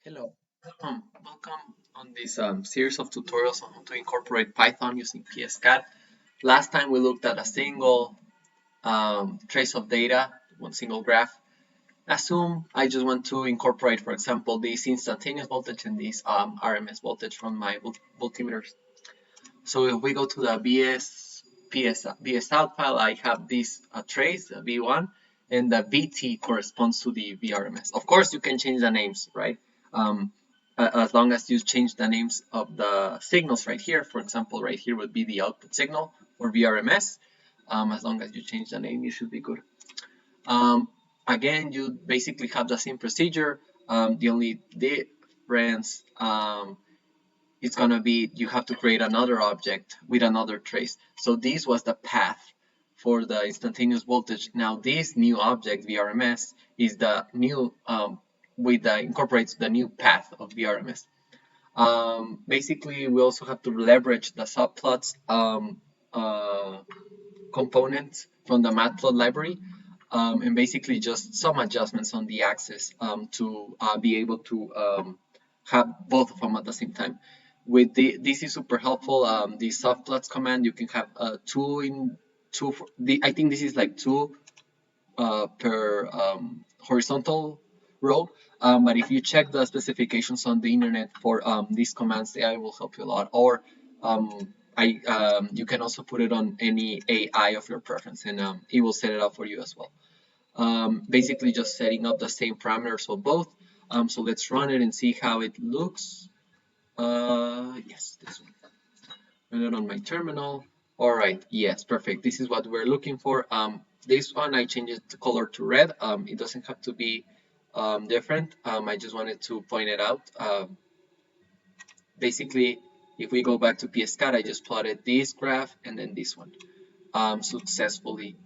Hello, welcome on this series of tutorials on how to incorporate Python using PSCAT. Last time we looked at a single trace of data, one single graph. Assume I just want to incorporate, for example, this instantaneous voltage and this RMS voltage from my voltmeters. So if we go to the PSOUT file, I have this trace, V1, and the VT corresponds to the VRMS. Of course, you can change the names, right? As long as you change the names of the signals right here. For example, right here would be the output signal or VRMS. As long as you change the name, you should be good. Again, you basically have the same procedure. The only difference it's gonna be you have to create another object with another trace. So this was the path for the instantaneous voltage. Now this new object VRMS is the new incorporates the new path of VRMS. Basically, we also have to leverage the subplots components from the matplotlib library, and basically just some adjustments on the axis to be able to have both of them at the same time. With this is super helpful. The subplots command, you can have I think this is like two per horizontal row. But if you check the specifications on the internet for these commands, the AI will help you a lot. Or you can also put it on any AI of your preference, and it will set it up for you as well. Basically, just setting up the same parameters for both. So let's run it and see how it looks. Yes, this one. Run it on my terminal. All right, yes, perfect. This is what we're looking for. This one I changed the color to red. It doesn't have to be different. I just wanted to point it out. Basically, if we go back to PSCAT, I just plotted this graph and then this one successfully.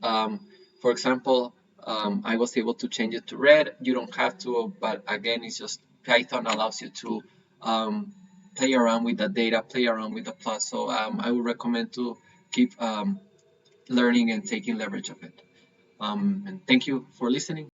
For example, I was able to change it to red. You don't have to, but again, it's just Python allows you to play around with the data, play around with the plots. So I would recommend to keep learning and taking leverage of it. And thank you for listening.